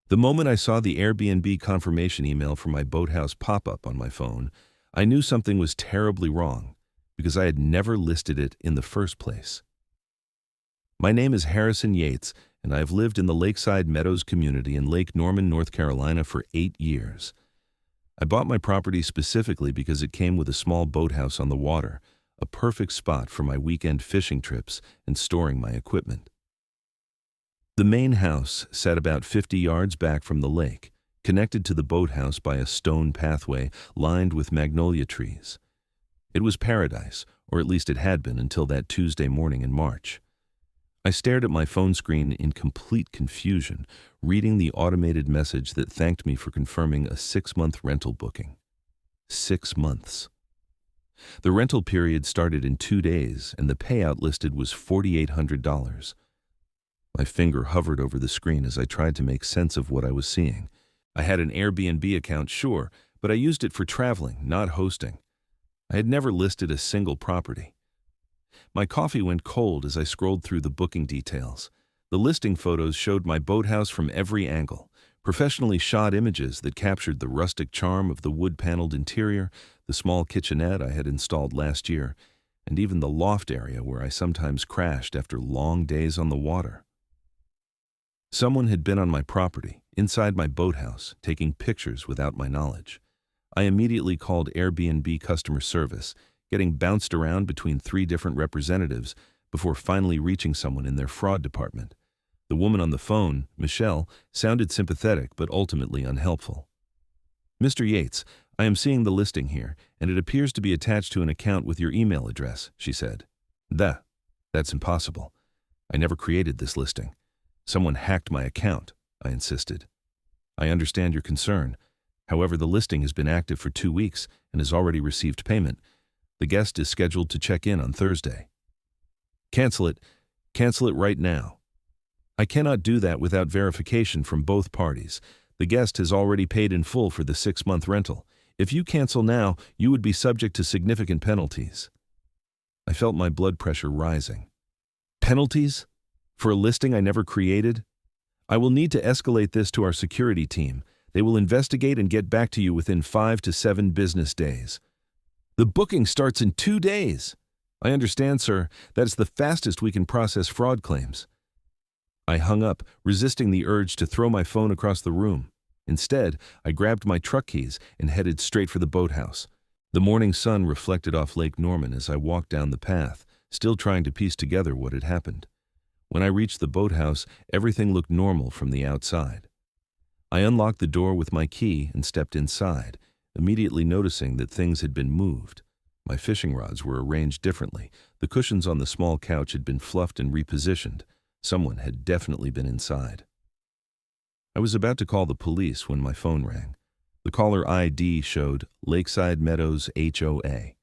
The moment I saw the Airbnb confirmation email from my Boathouse pop up on my phone, I knew something was terribly wrong because I had never listed it in the first place. My name is Harrison Yates, and I have lived in the Lakeside Meadows community in Lake Norman, North Carolina for 8 years. I bought my property specifically because it came with a small boathouse on the water, a perfect spot for my weekend fishing trips and storing my equipment. The main house sat about 50 yards back from the lake, connected to the boathouse by a stone pathway lined with magnolia trees. It was paradise, or at least it had been until that Tuesday morning in March. I stared at my phone screen in complete confusion, reading the automated message that thanked me for confirming a 6-month rental booking. 6 months. The rental period started in 2 days, and the payout listed was $4,800. My finger hovered over the screen as I tried to make sense of what I was seeing. I had an Airbnb account, sure, but I used it for traveling, not hosting. I had never listed a single property. My coffee went cold as I scrolled through the booking details. The listing photos showed my boathouse from every angle, professionally shot images that captured the rustic charm of the wood-paneled interior, the small kitchenette I had installed last year, and even the loft area where I sometimes crashed after long days on the water. Someone had been on my property, inside my boathouse, taking pictures without my knowledge. I immediately called Airbnb customer service, getting bounced around between 3 different representatives before finally reaching someone in their fraud department. The woman on the phone, Michelle, sounded sympathetic but ultimately unhelpful. "Mr. Yates, I am seeing the listing here, and it appears to be attached to an account with your email address," she said. That's impossible. I never created this listing. Someone hacked my account," I insisted. "I understand your concern. However, the listing has been active for 2 weeks and has already received payment. The guest is scheduled to check in on Thursday." Cancel it right now." "I cannot do that without verification from both parties. The guest has already paid in full for the 6-month rental. If you cancel now, you would be subject to significant penalties." I felt my blood pressure rising. Penalties? For a listing I never created? "I will need to escalate this to our security team. They will investigate and get back to you within 5 to 7 business days." "The booking starts in 2 days. "I understand, sir. That is the fastest we can process fraud claims." I hung up, resisting the urge to throw my phone across the room. Instead, I grabbed my truck keys and headed straight for the boathouse. The morning sun reflected off Lake Norman as I walked down the path, still trying to piece together what had happened. When I reached the boathouse, everything looked normal from the outside. I unlocked the door with my key and stepped inside, immediately noticing that things had been moved. My fishing rods were arranged differently. The cushions on the small couch had been fluffed and repositioned. Someone had definitely been inside. I was about to call the police when my phone rang. The caller ID showed Lakeside Meadows HOA.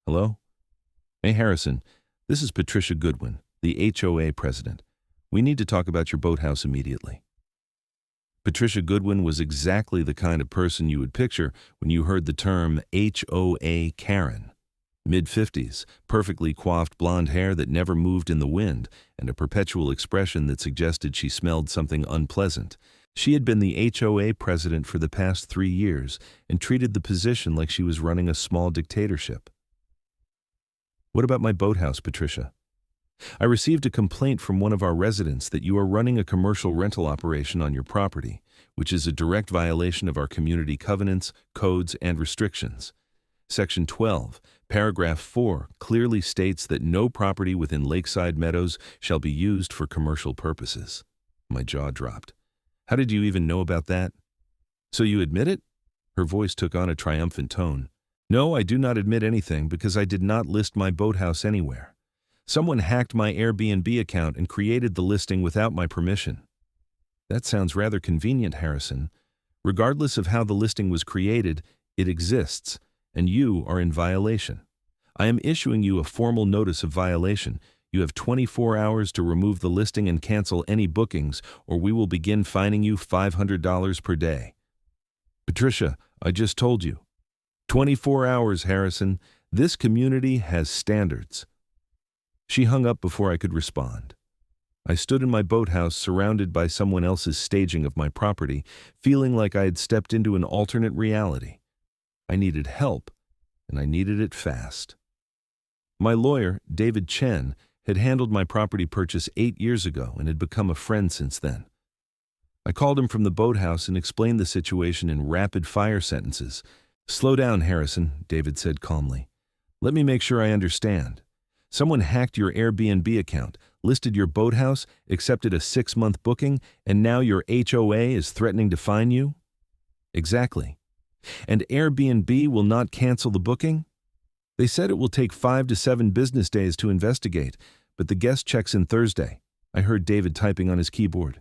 "Hello? Hey, Harrison. This is Patricia Goodwin, the HOA president. We need to talk about your boathouse immediately." Patricia Goodwin was exactly the kind of person you would picture when you heard the term HOA Karren. Mid-50s, perfectly coiffed blonde hair that never moved in the wind, and a perpetual expression that suggested she smelled something unpleasant. She had been the HOA president for the past 3 years and treated the position like she was running a small dictatorship. "What about my boathouse, Patricia? I received a complaint from one of our residents that you are running a commercial rental operation on your property, which is a direct violation of our community covenants, codes, and restrictions. Section 12, paragraph 4 clearly states that no property within Lakeside Meadows shall be used for commercial purposes." My jaw dropped. "How did you even know about that?" "So you admit it?" Her voice took on a triumphant tone. "No, I do not admit anything because I did not list my boathouse anywhere. Someone hacked my Airbnb account and created the listing without my permission." "That sounds rather convenient, Harrison. Regardless of how the listing was created, it exists, and you are in violation. I am issuing you a formal notice of violation. You have 24 hours to remove the listing and cancel any bookings, or we will begin fining you $500 per day." "Patricia, I just told you." 24 hours, Harrison. This community has standards." She hung up before I could respond. I stood in my boathouse surrounded by someone else's staging of my property, feeling like I had stepped into an alternate reality. I needed help, and I needed it fast. My lawyer, David Chen, had handled my property purchase 8 years ago and had become a friend since then. I called him from the boathouse and explained the situation in rapid-fire sentences. "Slow down, Harrison," David said calmly. "Let me make sure I understand. Someone hacked your Airbnb account, listed your boathouse, accepted a 6-month booking, and now your HOA is threatening to fine you?" "Exactly. And Airbnb will not cancel the booking? They said it will take 5 to 7 business days to investigate, but the guest checks in Thursday." I heard David typing on his keyboard.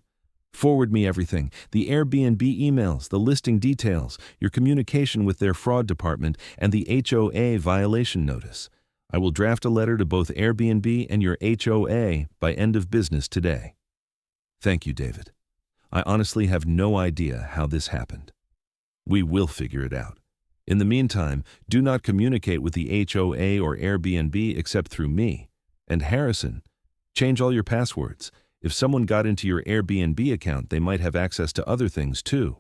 "Forward me everything, the Airbnb emails, the listing details, your communication with their fraud department, and the HOA violation notice. I will draft a letter to both Airbnb and your HOA by end of business today." "Thank you, David. I honestly have no idea how this happened. We will figure it out. In the meantime, do not communicate with the HOA or Airbnb except through me. And Harrison, change all your passwords. If someone got into your Airbnb account, they might have access to other things too."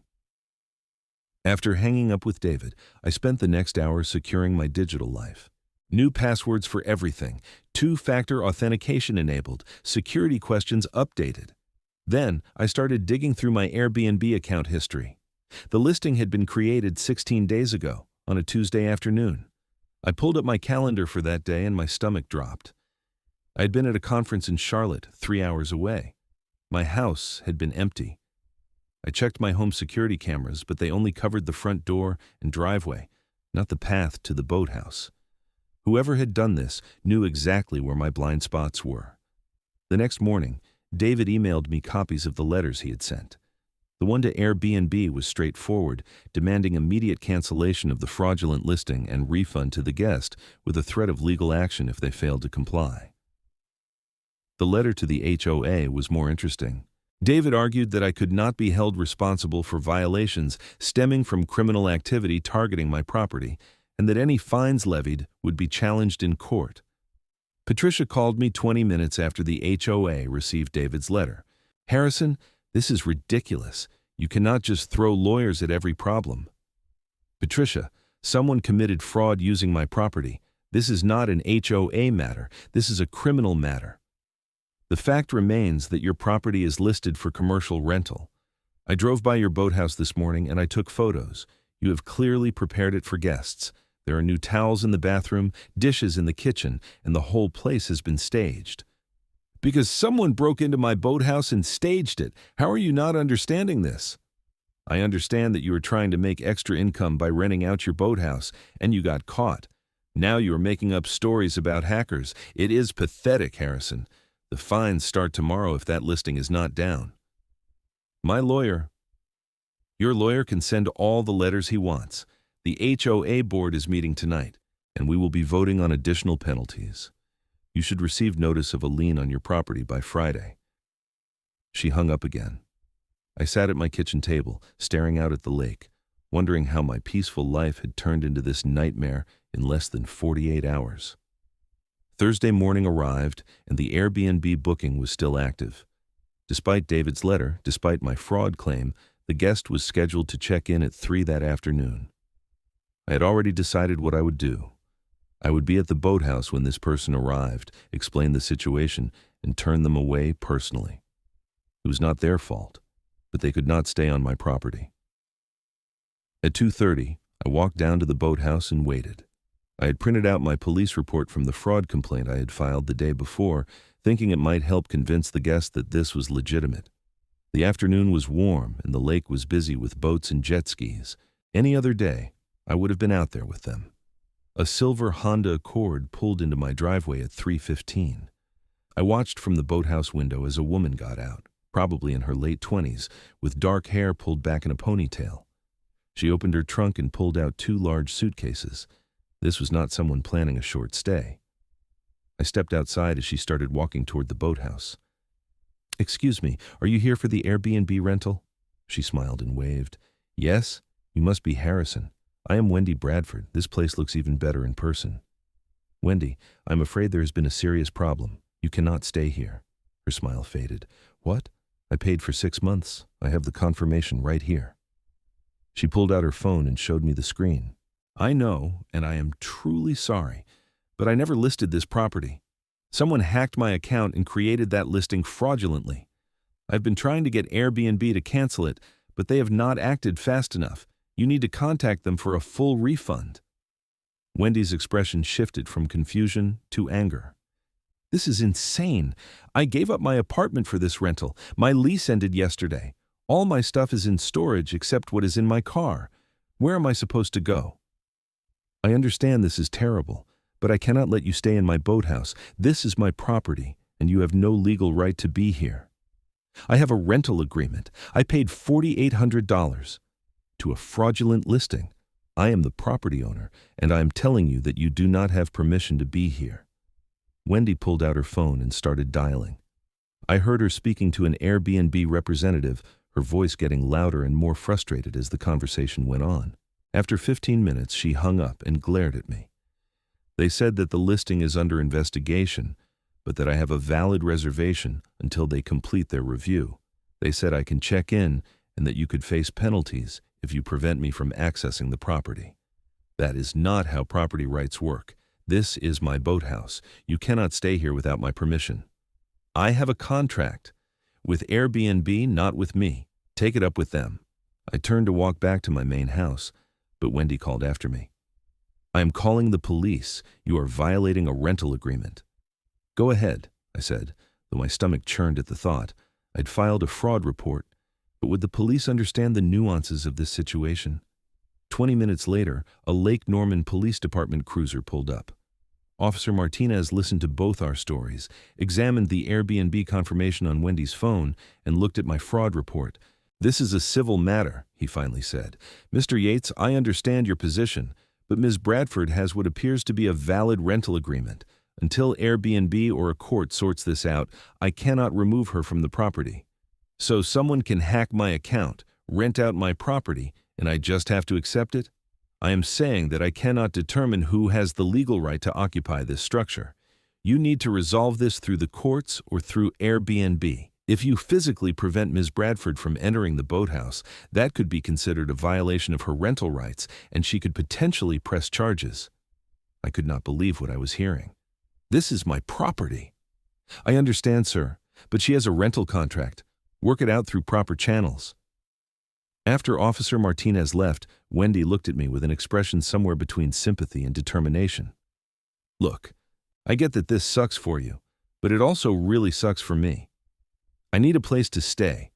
After hanging up with David, I spent the next hour securing my digital life. New passwords for everything, 2-factor authentication enabled, security questions updated. Then, I started digging through my Airbnb account history. The listing had been created 16 days ago, on a Tuesday afternoon. I pulled up my calendar for that day and my stomach dropped. I had been at a conference in Charlotte, 3 hours away. My house had been empty. I checked my home security cameras, but they only covered the front door and driveway, not the path to the boathouse. Whoever had done this knew exactly where my blind spots were. The next morning, David emailed me copies of the letters he had sent. The one to Airbnb was straightforward, demanding immediate cancellation of the fraudulent listing and refund to the guest with a threat of legal action if they failed to comply. The letter to the HOA was more interesting. David argued that I could not be held responsible for violations stemming from criminal activity targeting my property, and that any fines levied would be challenged in court. Patricia called me 20 minutes after the HOA received David's letter. "Harrison, this is ridiculous. You cannot just throw lawyers at every problem." "Patricia, someone committed fraud using my property. This is not an HOA matter. This is a criminal matter. The fact remains that your property is listed for commercial rental. I drove by your boathouse this morning and I took photos. You have clearly prepared it for guests. There are new towels in the bathroom, dishes in the kitchen, and the whole place has been staged." "Because someone broke into my boathouse and staged it. How are you not understanding this?" "I understand that you are trying to make extra income by renting out your boathouse, and you got caught. Now you are making up stories about hackers. It is pathetic, Harrison. The fines start tomorrow if that listing is not down." Your lawyer can send all the letters he wants. The HOA board is meeting tonight, and we will be voting on additional penalties. You should receive notice of a lien on your property by Friday." She hung up again. I sat at my kitchen table, staring out at the lake, wondering how my peaceful life had turned into this nightmare in less than 48 hours. Thursday morning arrived, and the Airbnb booking was still active. Despite David's letter, despite my fraud claim, the guest was scheduled to check in at 3 that afternoon. I had already decided what I would do. I would be at the boathouse when this person arrived, explain the situation, and turn them away personally. It was not their fault, but they could not stay on my property. At 2:30, I walked down to the boathouse and waited. I had printed out my police report from the fraud complaint I had filed the day before, thinking it might help convince the guest that this was legitimate. The afternoon was warm and the lake was busy with boats and jet skis. Any other day, I would have been out there with them. A silver Honda Accord pulled into my driveway at 3:15. I watched from the boathouse window as a woman got out, probably in her late 20s, with dark hair pulled back in a ponytail. She opened her trunk and pulled out 2 large suitcases. This was not someone planning a short stay. I stepped outside as she started walking toward the boathouse. "Excuse me, are you here for the Airbnb rental?" She smiled and waved. "Yes, you must be Harrison. I am Wendy Bradford. This place looks even better in person." "Wendy, I'm afraid there has been a serious problem. You cannot stay here." Her smile faded. What? I paid for 6 months. I have the confirmation right here. She pulled out her phone and showed me the screen. I know, and I am truly sorry, but I never listed this property. Someone hacked my account and created that listing fraudulently. I've been trying to get Airbnb to cancel it, but they have not acted fast enough. You need to contact them for a full refund. Wendy's expression shifted from confusion to anger. This is insane. I gave up my apartment for this rental. My lease ended yesterday. All my stuff is in storage except what is in my car. Where am I supposed to go? I understand this is terrible, but I cannot let you stay in my boathouse. This is my property, and you have no legal right to be here. I have a rental agreement. I paid $4,800 to a fraudulent listing. I am the property owner, and I am telling you that you do not have permission to be here. Wendy pulled out her phone and started dialing. I heard her speaking to an Airbnb representative, her voice getting louder and more frustrated as the conversation went on. After 15 minutes, she hung up and glared at me. They said that the listing is under investigation, but that I have a valid reservation until they complete their review. They said I can check in and that you could face penalties if you prevent me from accessing the property. That is not how property rights work. This is my boathouse. You cannot stay here without my permission. I have a contract with Airbnb, not with me. Take it up with them. I turned to walk back to my main house, but Wendy called after me. I am calling the police. You are violating a rental agreement. Go ahead, I said, though my stomach churned at the thought. I'd filed a fraud report, but would the police understand the nuances of this situation? 20 minutes later, a Lake Norman Police Department cruiser pulled up. Officer Martinez listened to both our stories, examined the Airbnb confirmation on Wendy's phone, and looked at my fraud report. This is a civil matter, he finally said. Mr. Yates, I understand your position, but Ms. Bradford has what appears to be a valid rental agreement. Until Airbnb or a court sorts this out, I cannot remove her from the property. So someone can hack my account, rent out my property, and I just have to accept it? I am saying that I cannot determine who has the legal right to occupy this structure. You need to resolve this through the courts or through Airbnb. If you physically prevent Ms. Bradford from entering the boathouse, that could be considered a violation of her rental rights, and she could potentially press charges. I could not believe what I was hearing. This is my property. I understand, sir, but she has a rental contract. Work it out through proper channels. After Officer Martinez left, Wendy looked at me with an expression somewhere between sympathy and determination. Look, I get that this sucks for you, but it also really sucks for me. I need a place to stay.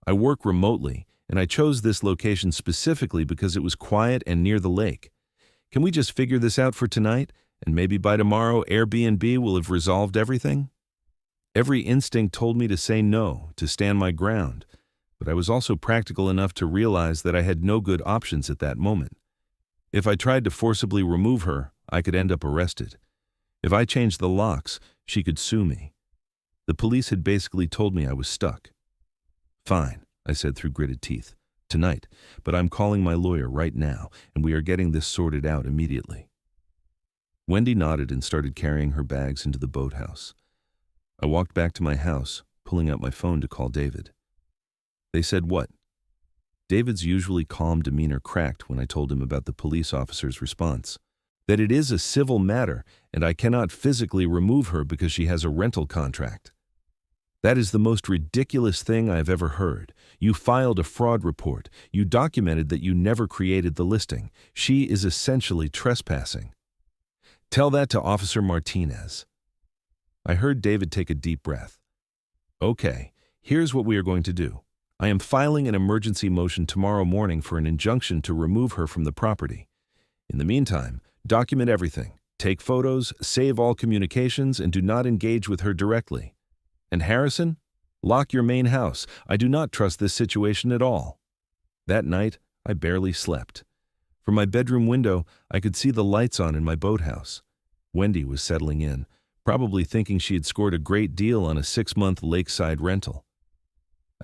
I work remotely, and I chose this location specifically because it was quiet and near the lake. Can we just figure this out for tonight, and maybe by tomorrow Airbnb will have resolved everything? Every instinct told me to say no, to stand my ground, but I was also practical enough to realize that I had no good options at that moment. If I tried to forcibly remove her, I could end up arrested. If I changed the locks, she could sue me. The police had basically told me I was stuck. Fine, I said through gritted teeth. Tonight, but I'm calling my lawyer right now, and we are getting this sorted out immediately. Wendy nodded and started carrying her bags into the boathouse. I walked back to my house, pulling out my phone to call David. They said what? David's usually calm demeanor cracked when I told him about the police officer's response. That it is a civil matter, and I cannot physically remove her because she has a rental contract. That is the most ridiculous thing I have ever heard. You filed a fraud report. You documented that you never created the listing. She is essentially trespassing. Tell that to Officer Martinez. I heard David take a deep breath. Okay, here's what we are going to do. I am filing an emergency motion tomorrow morning for an injunction to remove her from the property. In the meantime, document everything. Take photos, save all communications, and do not engage with her directly. And Harrison, lock your main house. I do not trust this situation at all. That night, I barely slept. From my bedroom window, I could see the lights on in my boathouse. Wendy was settling in, probably thinking she had scored a great deal on a 6-month lakeside rental.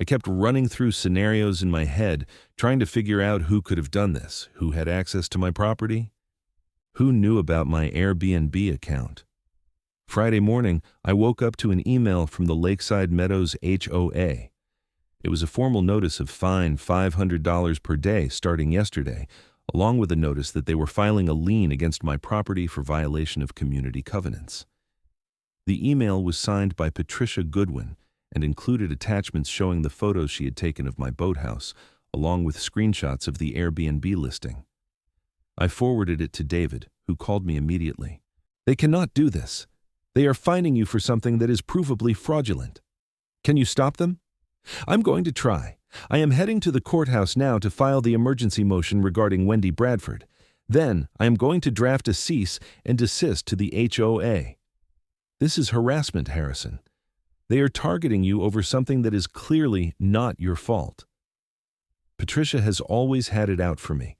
I kept running through scenarios in my head, trying to figure out who could have done this, who had access to my property, who knew about my Airbnb account. Friday morning, I woke up to an email from the Lakeside Meadows HOA. It was a formal notice of fine $500 per day starting yesterday, along with a notice that they were filing a lien against my property for violation of community covenants. The email was signed by Patricia Goodwin and included attachments showing the photos she had taken of my boathouse, along with screenshots of the Airbnb listing. I forwarded it to David, who called me immediately. "They cannot do this. They are fining you for something that is provably fraudulent. Can you stop them?" "I'm going to try. I am heading to the courthouse now to file the emergency motion regarding Wendy Bradford. Then I am going to draft a cease and desist to the HOA. This is harassment, Harrison. They are targeting you over something that is clearly not your fault. Patricia has always had it out for me.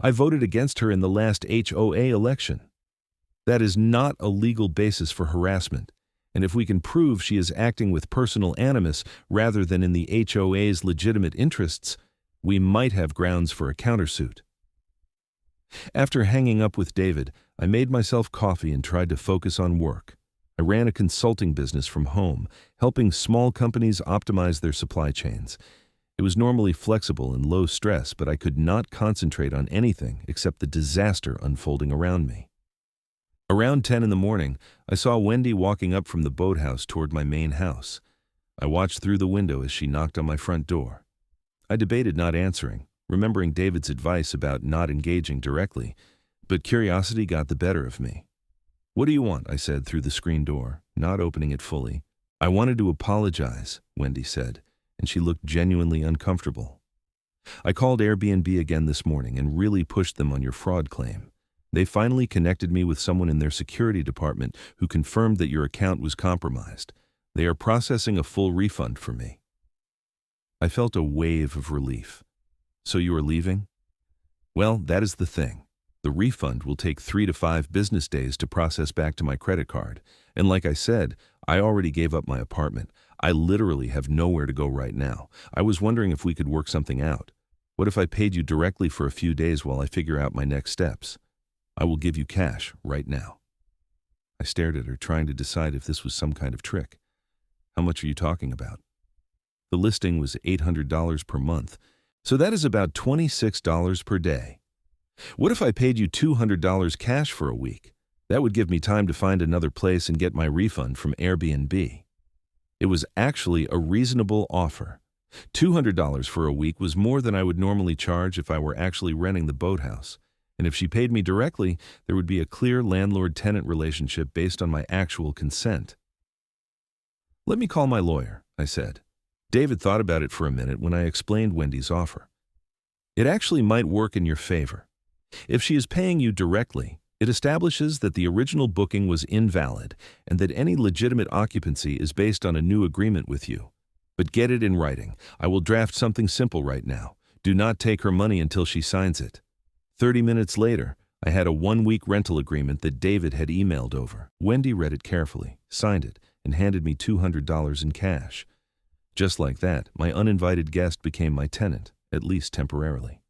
I voted against her in the last HOA election. That is not a legal basis for harassment, and if we can prove she is acting with personal animus rather than in the HOA's legitimate interests, we might have grounds for a countersuit." After hanging up with David, I made myself coffee and tried to focus on work. I ran a consulting business from home, helping small companies optimize their supply chains. It was normally flexible and low stress, but I could not concentrate on anything except the disaster unfolding around me. Around 10 in the morning, I saw Wendy walking up from the boathouse toward my main house. I watched through the window as she knocked on my front door. I debated not answering, remembering David's advice about not engaging directly, but curiosity got the better of me. "What do you want?" I said through the screen door, not opening it fully. "I wanted to apologize," Wendy said, and she looked genuinely uncomfortable. "I called Airbnb again this morning and really pushed them on your fraud claim. They finally connected me with someone in their security department who confirmed that your account was compromised. They are processing a full refund for me." I felt a wave of relief. "So you are leaving?" "Well, that is the thing. The refund will take 3 to 5 business days to process back to my credit card. And like I said, I already gave up my apartment. I literally have nowhere to go right now. I was wondering if we could work something out. What if I paid you directly for a few days while I figure out my next steps? I will give you cash right now." I stared at her, trying to decide if this was some kind of trick. "How much are you talking about?" The listing was $800 per month, so that is about $26 per day. "What if I paid you $200 cash for a week? That would give me time to find another place and get my refund from Airbnb." It was actually a reasonable offer. $200 for a week was more than I would normally charge if I were actually renting the boathouse. And if she paid me directly, there would be a clear landlord-tenant relationship based on my actual consent. "Let me call my lawyer," I said. David thought about it for a minute when I explained Wendy's offer. "It actually might work in your favor. If she is paying you directly, it establishes that the original booking was invalid and that any legitimate occupancy is based on a new agreement with you. But get it in writing. I will draft something simple right now. Do not take her money until she signs it." 30 minutes later, I had a 1-week rental agreement that David had emailed over. Wendy read it carefully, signed it, and handed me $200 in cash. Just like that, my uninvited guest became my tenant, at least temporarily.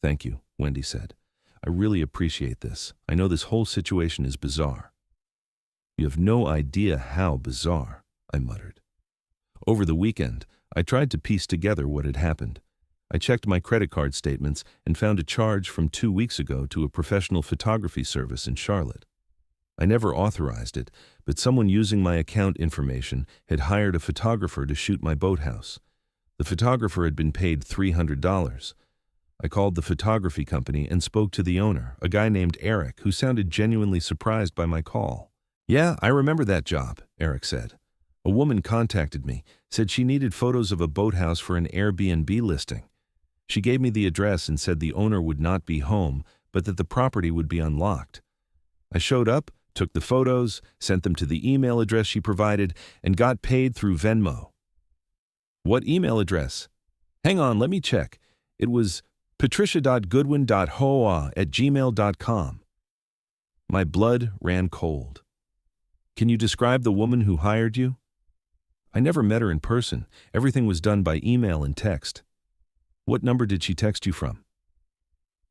"Thank you," Wendy said. "I really appreciate this. I know this whole situation is bizarre." "You have no idea how bizarre," I muttered. Over the weekend, I tried to piece together what had happened. I checked my credit card statements and found a charge from 2 weeks ago to a professional photography service in Charlotte. I never authorized it, but someone using my account information had hired a photographer to shoot my boathouse. The photographer had been paid $300. I called the photography company and spoke to the owner, a guy named Eric, who sounded genuinely surprised by my call. "Yeah, I remember that job," Eric said. "A woman contacted me, said she needed photos of a boathouse for an Airbnb listing. She gave me the address and said the owner would not be home, but that the property would be unlocked. I showed up, took the photos, sent them to the email address she provided, and got paid through Venmo." "What email address?" "Hang on, let me check. It was patricia.goodwin.hoa@gmail.com. My blood ran cold. "Can you describe the woman who hired you?" "I never met her in person. Everything was done by email and text." "What number did she text you from?"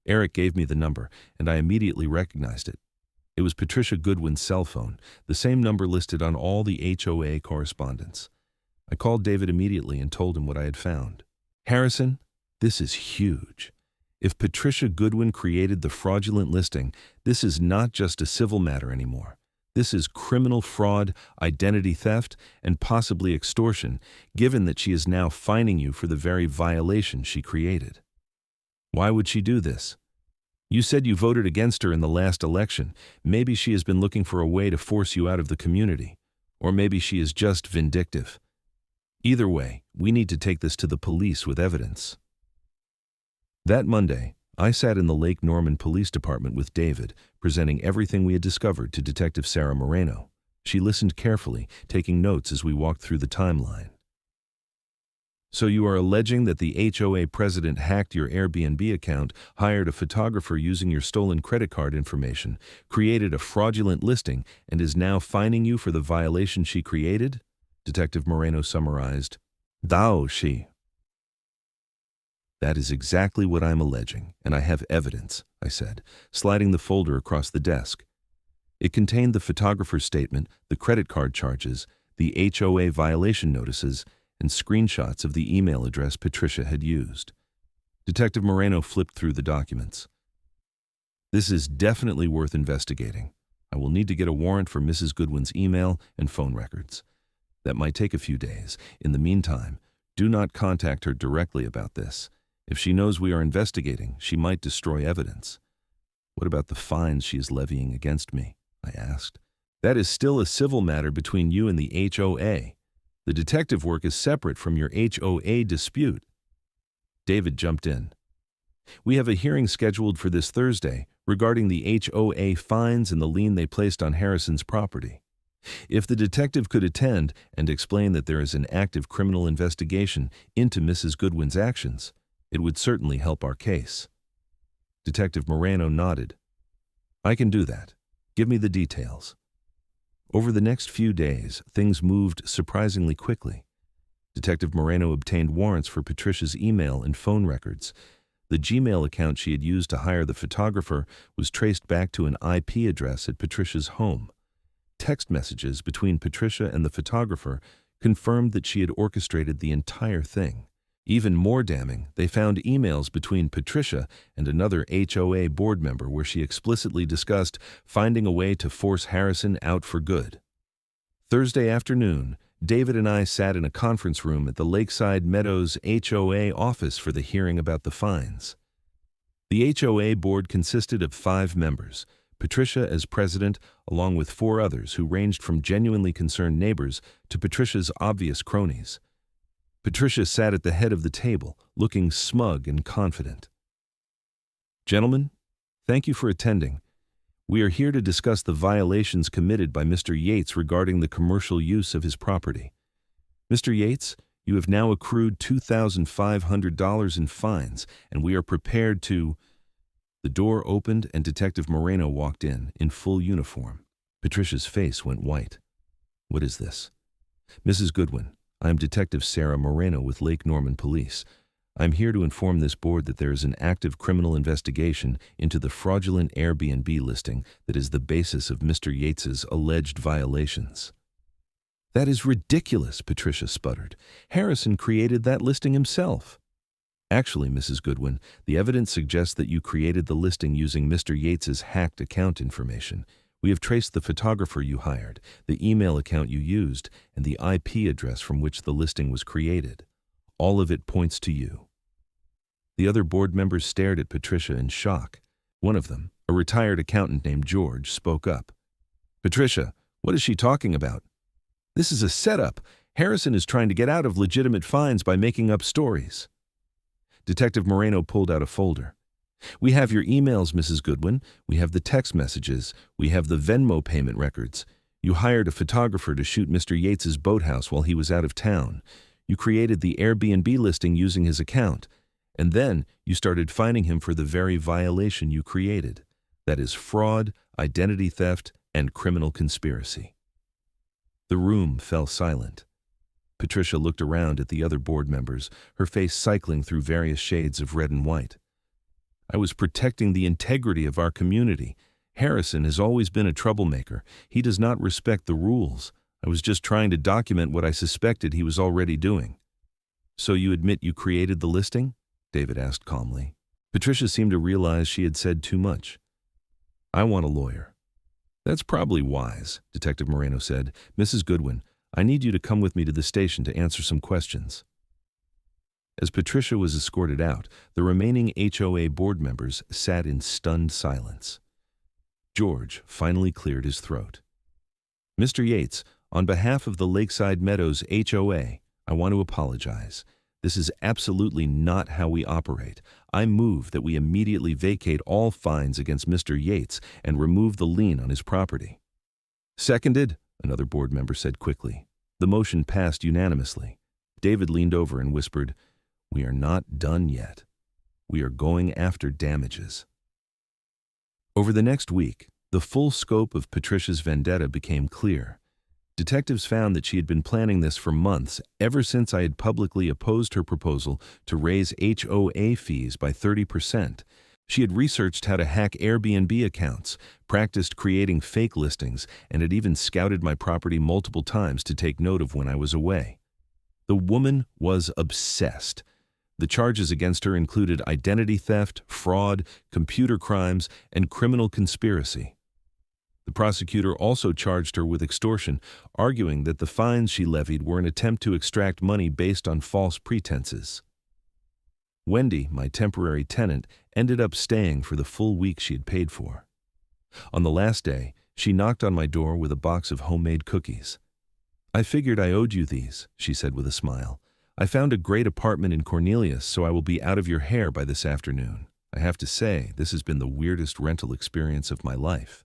Eric gave me the number, and I immediately recognized it. It was Patricia Goodwin's cell phone, the same number listed on all the HOA correspondence. I called David immediately and told him what I had found. Harrison, this is huge. If Patricia Goodwin created the fraudulent listing, this is not just a civil matter anymore. This is criminal fraud, identity theft, and possibly extortion, given that she is now fining you for the very violation she created. Why would she do this? You said you voted against her in the last election. Maybe she has been looking for a way to force you out of the community. Or maybe she is just vindictive. Either way, we need to take this to the police with evidence. That Monday, I sat in the Lake Norman Police Department with David, presenting everything we had discovered to Detective Sarah Moreno. She listened carefully, taking notes as we walked through the timeline. So you are alleging that the HOA president hacked your Airbnb account, hired a photographer using your stolen credit card information, created a fraudulent listing, and is now fining you for the violation she created? Detective Moreno summarized. She. That is exactly what I'm alleging, and I have evidence, I said, sliding the folder across the desk. It contained the photographer's statement, the credit card charges, the HOA violation notices, and screenshots of the email address Patricia had used. Detective Moreno flipped through the documents. This is definitely worth investigating. I will need to get a warrant for Mrs. Goodwin's email and phone records. That might take a few days. In the meantime, do not contact her directly about this. If she knows we are investigating, she might destroy evidence. What about the fines she is levying against me? I asked. That is still a civil matter between you and the HOA. The detective work is separate from your HOA dispute. David jumped in. We have a hearing scheduled for this Thursday regarding the HOA fines and the lien they placed on Harrison's property. If the detective could attend and explain that there is an active criminal investigation into Mrs. Goodwin's actions, it would certainly help our case. Detective Moreno nodded. I can do that. Give me the details. Over the next few days, things moved surprisingly quickly. Detective Moreno obtained warrants for Patricia's email and phone records. The Gmail account she had used to hire the photographer was traced back to an IP address at Patricia's home. Text messages between Patricia and the photographer confirmed that she had orchestrated the entire thing. Even more damning, they found emails between Patricia and another HOA board member where she explicitly discussed finding a way to force Harrison out for good. Thursday afternoon, David and I sat in a conference room at the Lakeside Meadows HOA office for the hearing about the fines. The HOA board consisted of 5 members, Patricia as president, along with 4 others who ranged from genuinely concerned neighbors to Patricia's obvious cronies. Patricia sat at the head of the table, looking smug and confident. Gentlemen, thank you for attending. We are here to discuss the violations committed by Mr. Yates regarding the commercial use of his property. Mr. Yates, you have now accrued $2,500 in fines, and we are prepared to... The door opened and Detective Moreno walked in full uniform. Patricia's face went white. What is this? Mrs. Goodwin, I am Detective Sarah Moreno with Lake Norman Police. I am here to inform this board that there is an active criminal investigation into the fraudulent Airbnb listing that is the basis of Mr. Yates's alleged violations. That is ridiculous, Patricia sputtered. Harrison created that listing himself. Actually, Mrs. Goodwin, the evidence suggests that you created the listing using Mr. Yates's hacked account information. We have traced the photographer you hired, the email account you used, and the IP address from which the listing was created. All of it points to you. The other board members stared at Patricia in shock. One of them, a retired accountant named George, spoke up. Patricia, what is she talking about? This is a setup. Harrison is trying to get out of legitimate fines by making up stories. Detective Moreno pulled out a folder. We have your emails, Mrs. Goodwin. We have the text messages. We have the Venmo payment records. You hired a photographer to shoot Mr. Yates's boathouse while he was out of town. You created the Airbnb listing using his account. And then you started fining him for the very violation you created. That is fraud, identity theft, and criminal conspiracy. The room fell silent. Patricia looked around at the other board members, her face cycling through various shades of red and white. I was protecting the integrity of our community, Harrison has always been a troublemaker. He does not respect the rules. I was just trying to document what I suspected he was already doing." "So you admit you created the listing?" David asked calmly. Patricia seemed to realize she had said too much. "I want a lawyer." "That's probably wise," Detective Moreno said. "Mrs. Goodwin, I need you to come with me to the station to answer some questions." As Patricia was escorted out, the remaining HOA board members sat in stunned silence. George finally cleared his throat. "Mr. Yates, on behalf of the Lakeside Meadows HOA, I want to apologize. This is absolutely not how we operate. I move that we immediately vacate all fines against Mr. Yates and remove the lien on his property." "Seconded," another board member said quickly. The motion passed unanimously. David leaned over and whispered, "We are not done yet. We are going after damages." Over the next week, the full scope of Patricia's vendetta became clear. Detectives found that she had been planning this for months, ever since I had publicly opposed her proposal to raise HOA fees by 30%. She had researched how to hack Airbnb accounts, practiced creating fake listings, and had even scouted my property multiple times to take note of when I was away. The woman was obsessed. The charges against her included identity theft, fraud, computer crimes, and criminal conspiracy. The prosecutor also charged her with extortion, arguing that the fines she levied were an attempt to extract money based on false pretenses. Wendy, my temporary tenant, ended up staying for the full week she had paid for. On the last day, she knocked on my door with a box of homemade cookies. "I figured I owed you these," she said with a smile. "I found a great apartment in Cornelius, so I will be out of your hair by this afternoon. I have to say, this has been the weirdest rental experience of my life."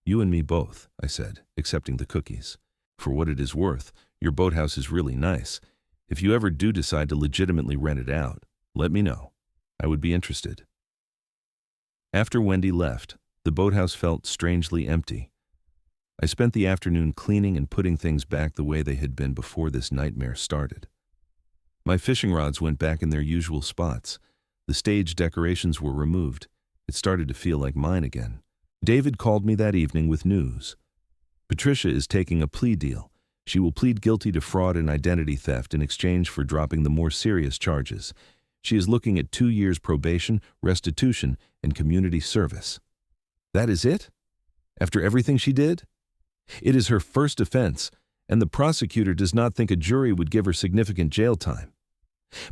"You and me both," I said, accepting the cookies. "For what it is worth, your boathouse is really nice. If you ever do decide to legitimately rent it out, let me know. I would be interested." After Wendy left, the boathouse felt strangely empty. I spent the afternoon cleaning and putting things back the way they had been before this nightmare started. My fishing rods went back in their usual spots. The stage decorations were removed. It started to feel like mine again. David called me that evening with news. Patricia is taking a plea deal. She will plead guilty to fraud and identity theft in exchange for dropping the more serious charges. She is looking at 2 years probation, restitution, and community service. That is it? After everything she did? It is her first offense, and the prosecutor does not think a jury would give her significant jail time.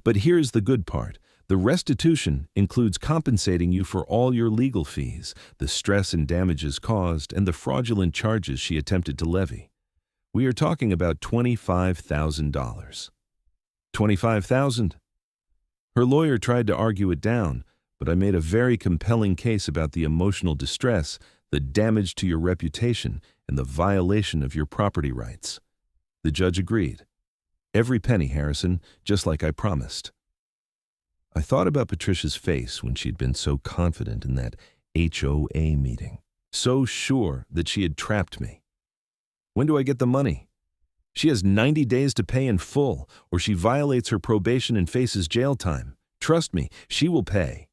But here's the good part. The restitution includes compensating you for all your legal fees, the stress and damages caused, and the fraudulent charges she attempted to levy. We are talking about $25,000. $25,000? Her lawyer tried to argue it down, but I made a very compelling case about the emotional distress, the damage to your reputation, and the violation of your property rights. The judge agreed. Every penny, Harrison, just like I promised. I thought about Patricia's face when she'd been so confident in that HOA meeting, so sure that she had trapped me. When do I get the money? She has 90 days to pay in full, or she violates her probation and faces jail time. Trust me, she will pay.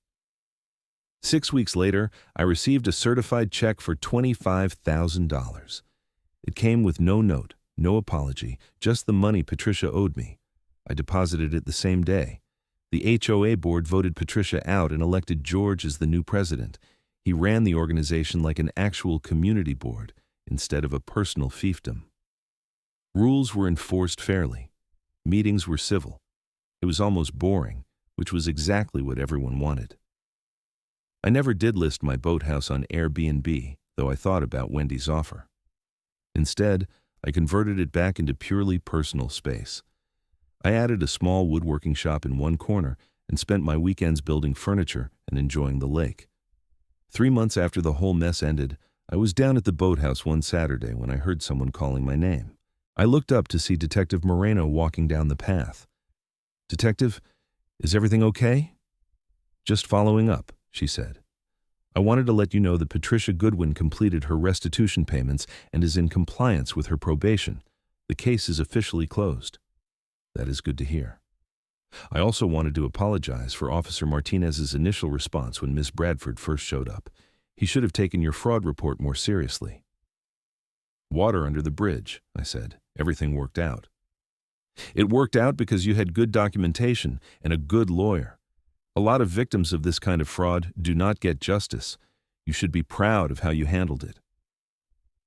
6 weeks later, I received a certified check for $25,000. It came with no note, no apology, just the money Patricia owed me. I deposited it the same day. The HOA board voted Patricia out and elected George as the new president. He ran the organization like an actual community board instead of a personal fiefdom. Rules were enforced fairly. Meetings were civil. It was almost boring, which was exactly what everyone wanted. I never did list my boathouse on Airbnb, though I thought about Wendy's offer. Instead, I converted it back into purely personal space. I added a small woodworking shop in one corner and spent my weekends building furniture and enjoying the lake. 3 months after the whole mess ended, I was down at the boathouse one Saturday when I heard someone calling my name. I looked up to see Detective Moreno walking down the path. "Detective, is everything okay?" "Just following up," she said. "I wanted to let you know that Patricia Goodwin completed her restitution payments and is in compliance with her probation. The case is officially closed." "That is good to hear." I also wanted to apologize for Officer Martinez's initial response when Miss Bradford first showed up. He should have taken your fraud report more seriously. Water under the bridge, I said. Everything worked out. It worked out because you had good documentation and a good lawyer. A lot of victims of this kind of fraud do not get justice. You should be proud of how you handled it.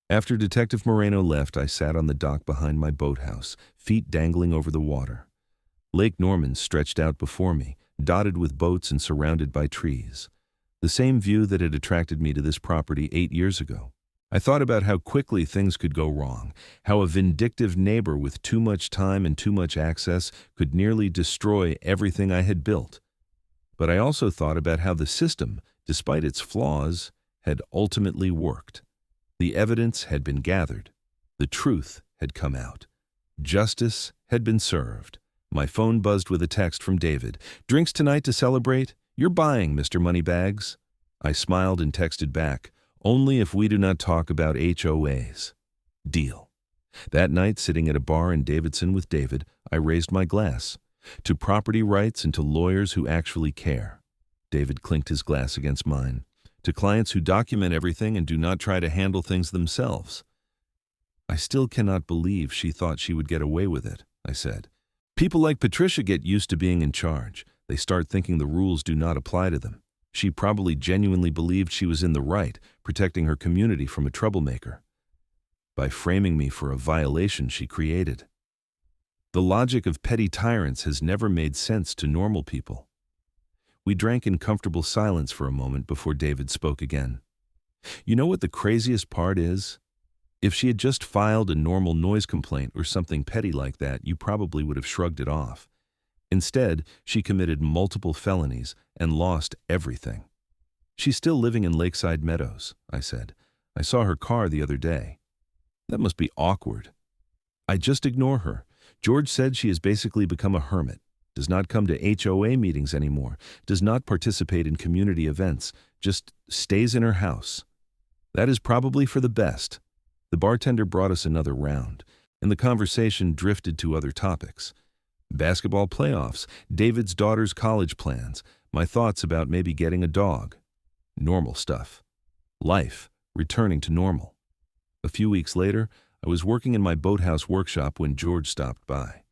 After Detective Moreno left, I sat on the dock behind my boathouse, feet dangling over the water. Lake Norman stretched out before me, dotted with boats and surrounded by trees. The same view that had attracted me to this property 8 years ago. I thought about how quickly things could go wrong, how a vindictive neighbor with too much time and too much access could nearly destroy everything I had built. But I also thought about how the system, despite its flaws, had ultimately worked. The evidence had been gathered. The truth had come out. Justice had been served. My phone buzzed with a text from David. "Drinks tonight to celebrate? You're buying, Mr. Moneybags." I smiled and texted back, "Only if we do not talk about HOAs." Deal. That night, sitting at a bar in Davidson with David, I raised my glass. To property rights and to lawyers who actually care. David clinked his glass against mine. To clients who document everything and do not try to handle things themselves. "I still cannot believe she thought she would get away with it," I said. "People like Patricia get used to being in charge. They start thinking the rules do not apply to them. She probably genuinely believed she was in the right, protecting her community from a troublemaker. By framing me for a violation she created. The logic of petty tyrants has never made sense to normal people." We drank in comfortable silence for a moment before David spoke again. "You know what the craziest part is? If she had just filed a normal noise complaint or something petty like that, you probably would have shrugged it off. Instead, she committed multiple felonies and lost everything. She's still living in Lakeside Meadows," I said. "I saw her car the other day." "That must be awkward." "I just ignore her. George said she has basically become a hermit, does not come to HOA meetings anymore, does not participate in community events, just stays in her house. That is probably for the best." The bartender brought us another round, and the conversation drifted to other topics. Basketball playoffs, David's daughter's college plans, my thoughts about maybe getting a dog. Normal stuff. Life, returning to normal. A few weeks later, I was working in my Boathouse workshop when George stopped by.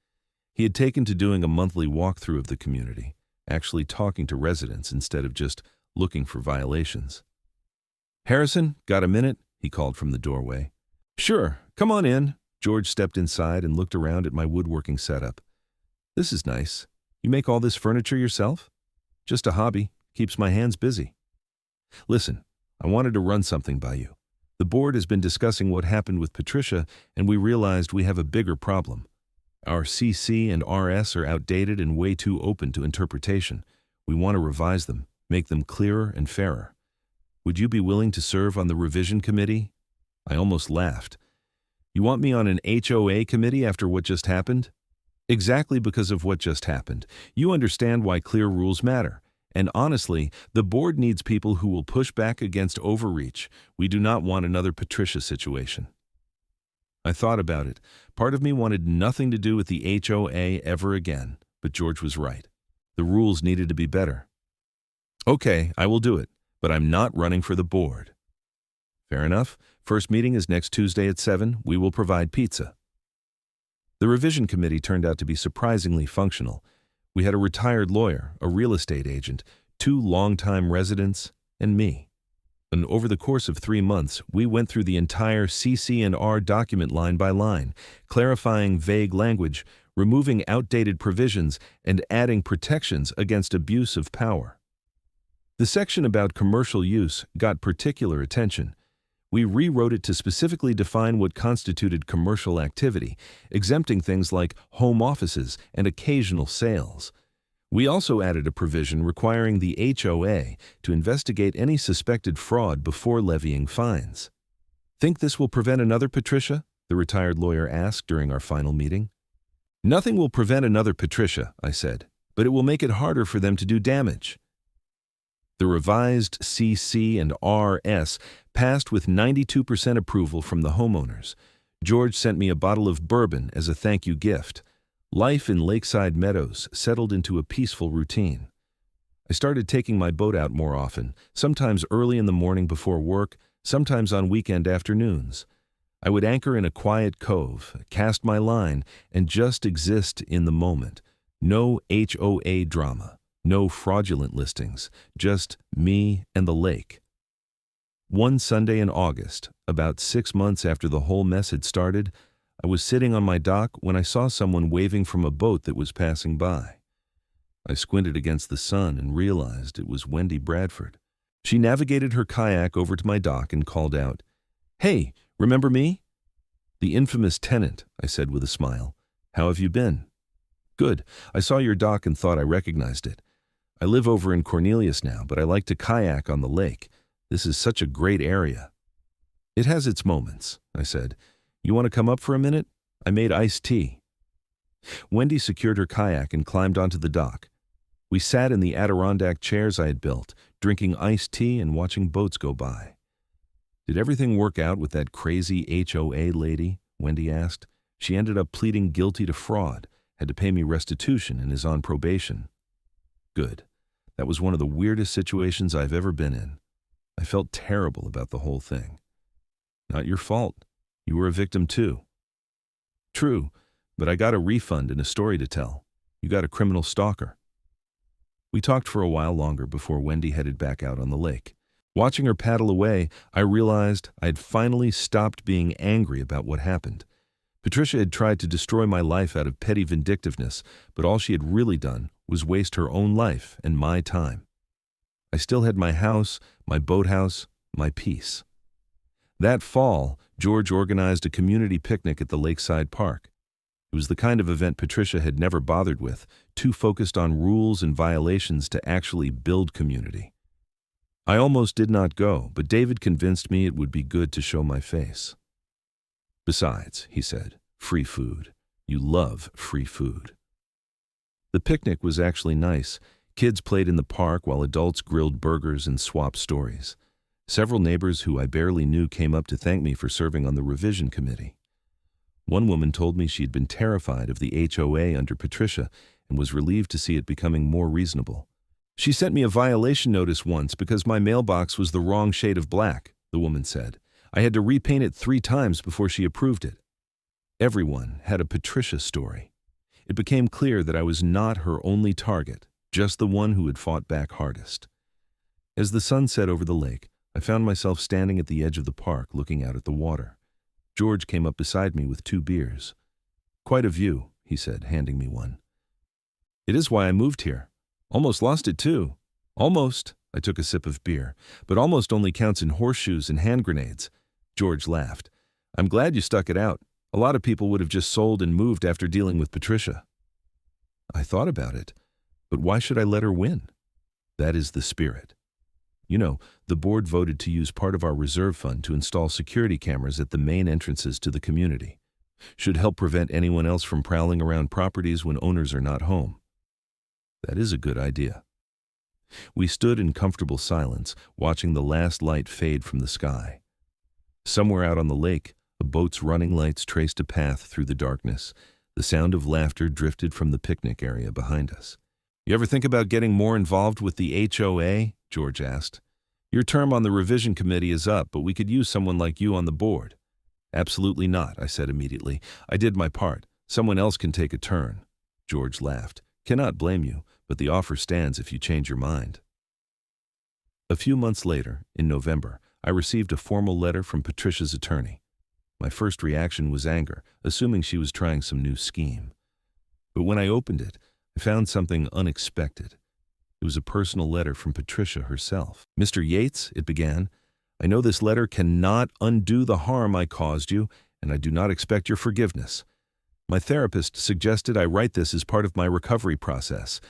He had taken to doing a monthly walkthrough of the community, actually talking to residents instead of just looking for violations. "Harrison, got a minute?" he called from the doorway. "Sure, come on in." George stepped inside and looked around at my woodworking setup. "This is nice. You make all this furniture yourself?" "Just a hobby. Keeps my hands busy." "Listen, I wanted to run something by you. The board has been discussing what happened with Patricia, and we realized we have a bigger problem. Our CC and RS are outdated and way too open to interpretation. We want to revise them, make them clearer and fairer. Would you be willing to serve on the revision committee?" I almost laughed. "You want me on an HOA committee after what just happened?" "Exactly because of what just happened. You understand why clear rules matter. And honestly, the board needs people who will push back against overreach. We do not want another Patricia situation." I thought about it. Part of me wanted nothing to do with the HOA ever again, but George was right. The rules needed to be better. "Okay, I will do it, but I'm not running for the board." "Fair enough. First meeting is next Tuesday at 7. We will provide pizza." The revision committee turned out to be surprisingly functional. We had a retired lawyer, a real estate agent, 2 longtime residents, and me. And over the course of 3 months, we went through the entire CC&R document line by line, clarifying vague language, removing outdated provisions, and adding protections against abuse of power. The section about commercial use got particular attention. We rewrote it to specifically define what constituted commercial activity, exempting things like home offices and occasional sales. We also added a provision requiring the HOA to investigate any suspected fraud before levying fines. "Think this will prevent another Patricia?" the retired lawyer asked during our final meeting. "Nothing will prevent another Patricia," I said, "but it will make it harder for them to do damage." The revised CC and RS passed with 92% approval from the homeowners. George sent me a bottle of bourbon as a thank you gift. Life in Lakeside Meadows settled into a peaceful routine. I started taking my boat out more often, sometimes early in the morning before work, sometimes on weekend afternoons. I would anchor in a quiet cove, cast my line, and just exist in the moment. No HOA drama, no fraudulent listings, just me and the lake. One Sunday in August, about 6 months after the whole mess had started, I was sitting on my dock when I saw someone waving from a boat that was passing by. I squinted against the sun and realized it was Wendy Bradford. She navigated her kayak over to my dock and called out, "Hey, remember me?" "The infamous tenant," I said with a smile. "How have you been?" "Good. I saw your dock and thought I recognized it. I live over in Cornelius now, but I like to kayak on the lake. This is such a great area." "It has its moments," I said. "You want to come up for a minute? I made iced tea." Wendy secured her kayak and climbed onto the dock. We sat in the Adirondack chairs I had built, drinking iced tea and watching boats go by. "Did everything work out with that crazy HOA lady?" Wendy asked. "She ended up pleading guilty to fraud, had to pay me restitution, and is on probation." "Good. That was one of the weirdest situations I've ever been in. I felt terrible about the whole thing." "Not your fault. You were a victim too." "True, but I got a refund and a story to tell. You got a criminal stalker." We talked for a while longer before Wendy headed back out on the lake. Watching her paddle away, I realized I had finally stopped being angry about what happened. Patricia had tried to destroy my life out of petty vindictiveness, but all she had really done was waste her own life and my time. I still had my house, my boathouse, my peace. That fall, George organized a community picnic at the lakeside park. It was the kind of event Patricia had never bothered with, too focused on rules and violations to actually build community. I almost did not go, but David convinced me it would be good to show my face. "Besides," he said, "free food. You love free food." The picnic was actually nice. Kids played in the park while adults grilled burgers and swapped stories. Several neighbors who I barely knew came up to thank me for serving on the revision committee. One woman told me she had been terrified of the HOA under Patricia and was relieved to see it becoming more reasonable. "She sent me a violation notice once because my mailbox was the wrong shade of black," the woman said. "I had to repaint it 3 times before she approved it." Everyone had a Patricia story. It became clear that I was not her only target, just the one who had fought back hardest. As the sun set over the lake, I found myself standing at the edge of the park looking out at the water. George came up beside me with 2 beers. "Quite a view," he said, handing me one. "It is why I moved here. Almost lost it too." "Almost," I took a sip of beer, "but almost only counts in horseshoes and hand grenades." George laughed. "I'm glad you stuck it out. A lot of people would have just sold and moved after dealing with Patricia." I thought about it, but why should I let her win? That is the spirit. You know, the board voted to use part of our reserve fund to install security cameras at the main entrances to the community. Should help prevent anyone else from prowling around properties when owners are not home. That is a good idea. We stood in comfortable silence, watching the last light fade from the sky. Somewhere out on the lake, a boat's running lights traced a path through the darkness. The sound of laughter drifted from the picnic area behind us. "You ever think about getting more involved with the HOA?" George asked. "Your term on the revision committee is up, but we could use someone like you on the board." "Absolutely not," I said immediately. "I did my part. Someone else can take a turn." George laughed. "Cannot blame you, but the offer stands if you change your mind." A few months later, in November, I received a formal letter from Patricia's attorney. My first reaction was anger, assuming she was trying some new scheme. But when I opened it, I found something unexpected. It was a personal letter from Patricia herself. "Mr. Yates," it began, "I know this letter cannot undo the harm I caused you, and I do not expect your forgiveness. My therapist suggested I write this as part of my recovery process.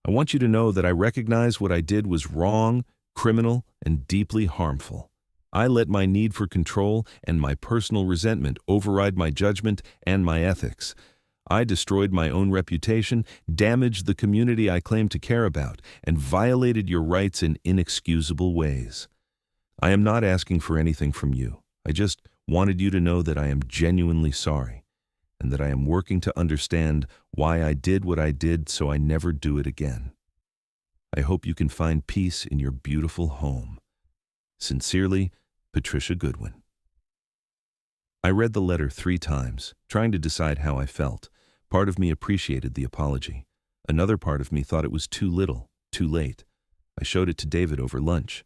I want you to know that I recognize what I did was wrong, criminal, and deeply harmful. I let my need for control and my personal resentment override my judgment and my ethics. I destroyed my own reputation, damaged the community I claim to care about, and violated your rights in inexcusable ways. I am not asking for anything from you. I just wanted you to know that I am genuinely sorry, and that I am working to understand why I did what I did so I never do it again." I hope you can find peace in your beautiful home. Sincerely, Patricia Goodwin. I read the letter 3 times, trying to decide how I felt. Part of me appreciated the apology. Another part of me thought it was too little, too late. I showed it to David over lunch.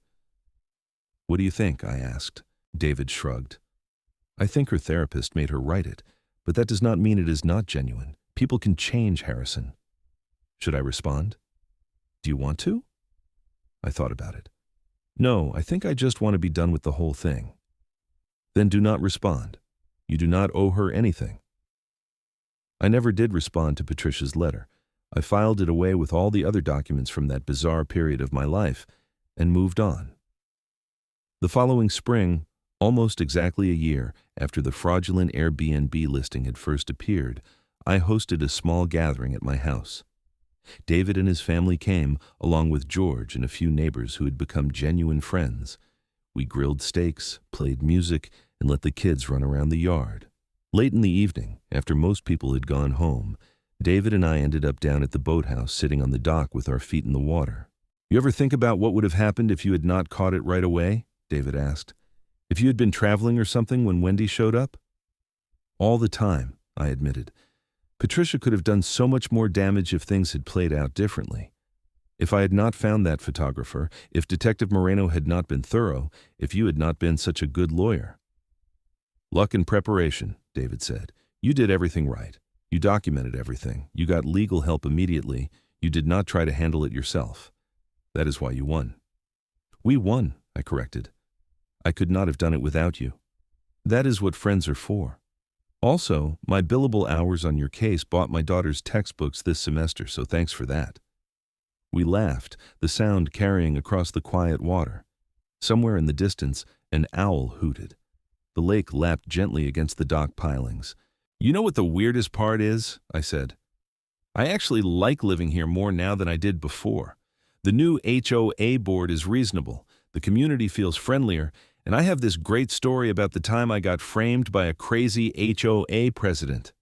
"What do you think?" I asked. David shrugged. "I think her therapist made her write it, but that does not mean it is not genuine. People can change, Harrison." "Should I respond?" "Do you want to?" I thought about it. "No, I think I just want to be done with the whole thing." "Then do not respond. You do not owe her anything." I never did respond to Patricia's letter. I filed it away with all the other documents from that bizarre period of my life and moved on. The following spring, almost exactly a year after the fraudulent Airbnb listing had first appeared, I hosted a small gathering at my house. David and his family came, along with George and a few neighbors who had become genuine friends. We grilled steaks, played music, and let the kids run around the yard. Late in the evening, after most people had gone home, David and I ended up down at the boathouse sitting on the dock with our feet in the water. "You ever think about what would have happened if you had not caught it right away?" David asked. "If you had been traveling or something when Wendy showed up?" "All the time," I admitted. "Patricia could have done so much more damage if things had played out differently. If I had not found that photographer, if Detective Moreno had not been thorough, if you had not been such a good lawyer." "Luck and preparation," David said. "You did everything right. You documented everything. You got legal help immediately. You did not try to handle it yourself. That is why you won." "We won," I corrected. "I could not have done it without you. That is what friends are for. Also, my billable hours on your case bought my daughter's textbooks this semester, so thanks for that." We laughed, the sound carrying across the quiet water. Somewhere in the distance, an owl hooted. The lake lapped gently against the dock pilings. "You know what the weirdest part is?" I said. "I actually like living here more now than I did before. The new HOA board is reasonable, the community feels friendlier, and I have this great story about the time I got framed by a crazy HOA president."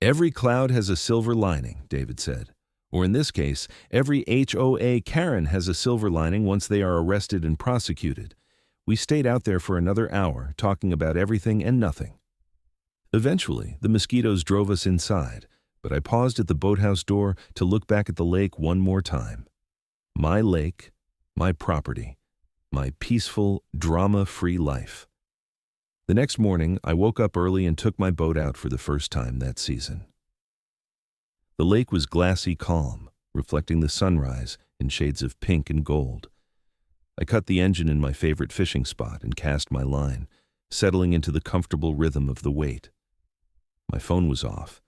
"Every cloud has a silver lining," David said. "Or in this case, every HOA Karren has a silver lining once they are arrested and prosecuted." We stayed out there for another hour, talking about everything and nothing. Eventually, the mosquitoes drove us inside, but I paused at the boathouse door to look back at the lake one more time. My lake, my property, my peaceful, drama-free life. The next morning, I woke up early and took my boat out for the first time that season. The lake was glassy calm, reflecting the sunrise in shades of pink and gold. I cut the engine in my favorite fishing spot and cast my line, settling into the comfortable rhythm of the wait. My phone was off.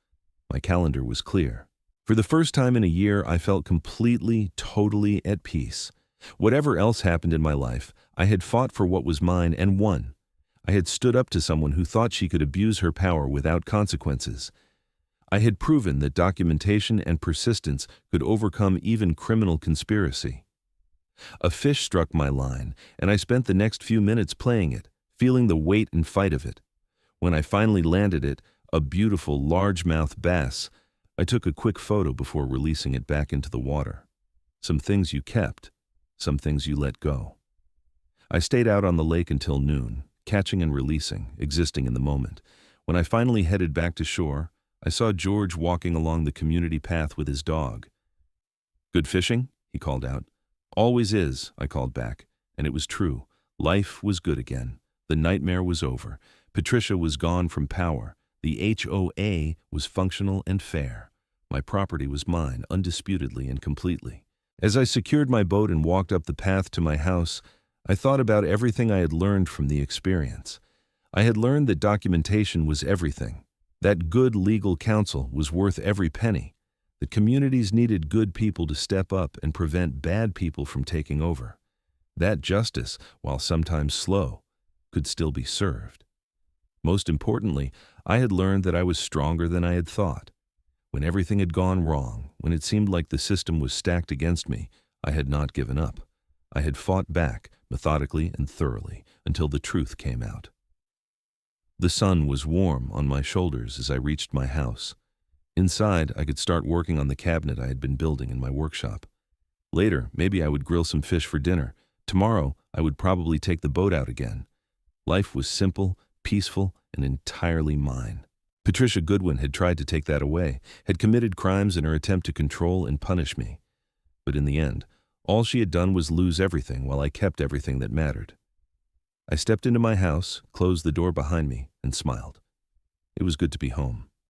My calendar was clear. For the first time in a year, I felt completely, totally at peace. Whatever else happened in my life, I had fought for what was mine and won. I had stood up to someone who thought she could abuse her power without consequences. I had proven that documentation and persistence could overcome even criminal conspiracy. A fish struck my line, and I spent the next few minutes playing it, feeling the weight and fight of it. When I finally landed it, a beautiful largemouth bass, I took a quick photo before releasing it back into the water. Some things you kept, some things you let go. I stayed out on the lake until noon, catching and releasing, existing in the moment. When I finally headed back to shore, I saw George walking along the community path with his dog. "Good fishing?" he called out. "Always is," I called back, and it was true. Life was good again. The nightmare was over. Patricia was gone from power. The HOA was functional and fair. My property was mine, undisputedly and completely. As I secured my boat and walked up the path to my house, I thought about everything I had learned from the experience. I had learned that documentation was everything, that good legal counsel was worth every penny, that communities needed good people to step up and prevent bad people from taking over, that justice, while sometimes slow, could still be served. Most importantly, I had learned that I was stronger than I had thought. When everything had gone wrong, when it seemed like the system was stacked against me, I had not given up. I had fought back, methodically and thoroughly, until the truth came out. The sun was warm on my shoulders as I reached my house. Inside, I could start working on the cabinet I had been building in my workshop. Later, maybe I would grill some fish for dinner. Tomorrow, I would probably take the boat out again. Life was simple, peaceful, and entirely mine. Patricia Goodwin had tried to take that away, had committed crimes in her attempt to control and punish me. But in the end, all she had done was lose everything while I kept everything that mattered. I stepped into my house, closed the door behind me, and smiled. It was good to be home.